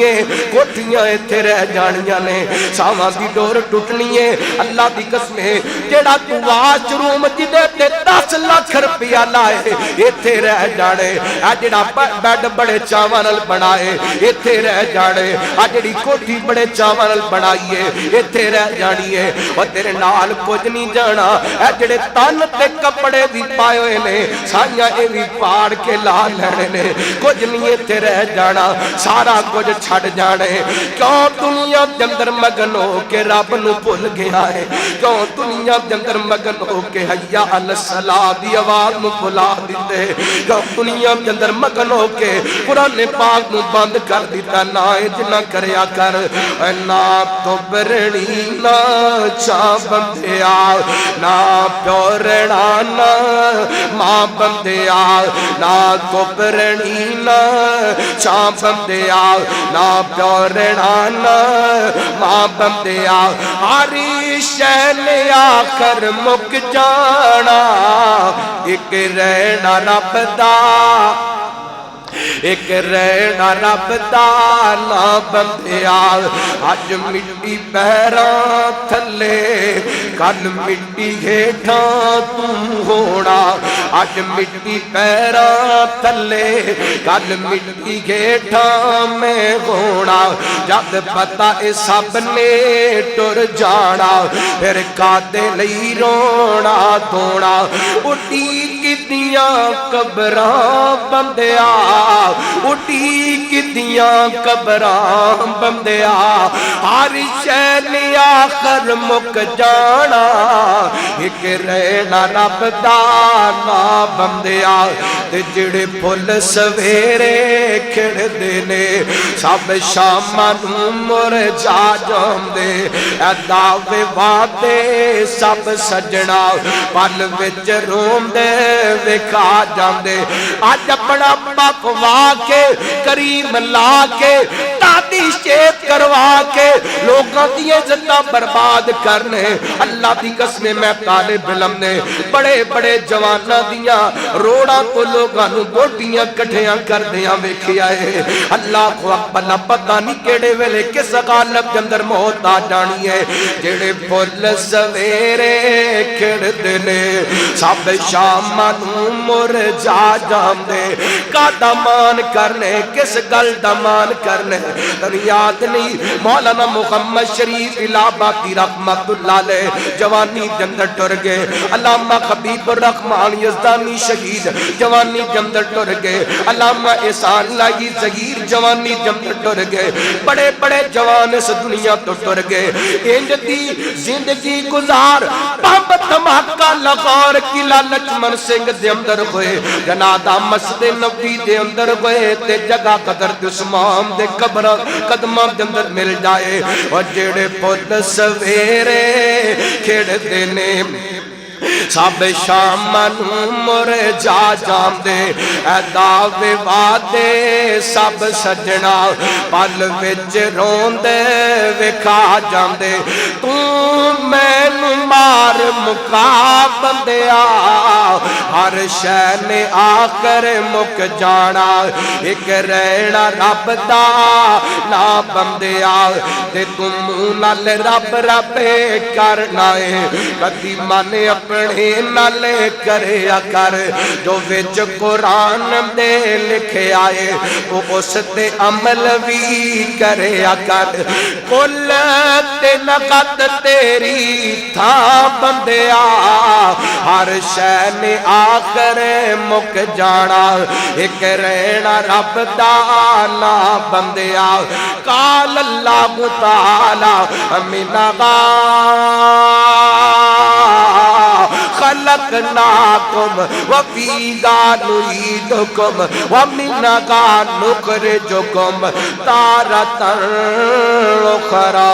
है, कोठियां इत्थे रह जानियां ने, सावां दी डोर टुटनी है। अल्लाह दी कसम है, जेड़ा तू वाशरूम जिदे ते 10 लाख रुपया लाए इत्थे रह जाने। आ जेड़ा बैड बड़े चावां नाल बनाए इत्थे रह जाने। आ जेड़ी कोठी बड़े चावां नाल बनाई है इत्थे रह जानी है। और तेरे नाल कुछ नहीं जाना। ए जेड़े तन ते कपड़े भी पाए हुए ने साइयां ए भी पाड़ के ला लेने ने, कुछ नहीं इत्थे रह जाना, सारा कुछ छड़ जाने। क्यों दुनिया के अंदर मगन हो के रब नूं भुल गया है? क्यों दुनिया के अंदर मगन हो के हैया अल सलाह दी आवाज नूं भुला दिते? क्यों दुनिया के अंदर मगन हो के कुरान पाक नूं बंद कर दिता? ना इतना करया कर, ना तो बरणी ना चा बंदिया, ना प्यो रहना ना मां बंदिया, ना तो बरणी ना चा बंदिया, ना प्यो रहना ना मां बंदिया। हरी शैन आखर मुक जाना, एक रहना रब दा, एक रहना रब दा ना बंदिया। अज मिट्टी पैरां थले कल मिट्टी हेठां तू होना, अज मिट्टी पैरां थले कल मिट्टी हेठां मैं होना। जद पता ए सब ने टुर जाना, फिर कादे लई रोना धोना। उठी किदियां कबरां बंदिया, उठी किदियां कबरां बंदिया। हर शै ने आखर मुक जाना, एक रहना रब दा ना बंदिया। ते जेड़े फुल सवेरे खिड़दे ने सब शामां नूं मुरझा जांदे। ऐ दावे वादे सब सजना पल विच रोंदे विखा जांदे। अज अपना पकवा के करीम ला के दादी शेप करवा के लोगों की इज्जतां बर्बाद करने। अल्लाह की कसम मैं तालिब इल्म ने बड़े बड़े जवाना दियां रोड़ा को लोगों नूं बोटियां कट्ठियां करदियां वेखिया है। अल्लाह को अपना पता नहीं केड़े वेले किस गालत के अंदर मौत आ जानी है। जेड़े फुल सवेरे खिड़दे ने सब शामां नूं मुरझा जांदे। कादा मान करने किस गल दा मान करने तैनूं याद नहीं? मौलाना मुहम्मद शरीफ इलाहाबादी रहमतुल्लाह अलैह जवानी के अंदर टुर गए। अल्लामा हबीबुर रहमान यज़दानी शहीद जवानी के अंदर टुर गए। अल्लामा एहसान लाई ज़हीर जवानी के अंदर टुर गए। बड़े बड़े जवान इस दुनिया तो टुर गए। इंज दी जिंदगी गुजार बम धमाका लाहौर किला लक्ष्मण सिंह दे अंदर होए, जनादा मस्जिद नबी दे अंदर होए ते जगह कदर उस्मान दे कब्र कदमां दे अंदर मिल जाए। और जेड़े फुल सवेरे खिड़दे ने सब शामां नूं मुरझा जांदे। ऐ दावे वादे सब सजना पल विच रोंदे विखा जांदे। तू मैनू मार मुका बंदिया, हर शै ने आकर मुक जाना। एक रहना रब दा ना बंदिया, ते तू मूंह नाल रब रब करना है। कदी मन अपने नाल करया कर, जो विच कुरान दे लिखे आए वो उस ते अमल भी करया कर। कुल ते नकद तेरी था बंदिया, हर शै ने आकर मुक जाना। एक रहना रब दा ना बंदिया। काल अल्लाह ताला मिनगा खलकनाकुम व फीहा नुईदुकुम व मिनहा नुखरिजुकुम तारतन उखरा।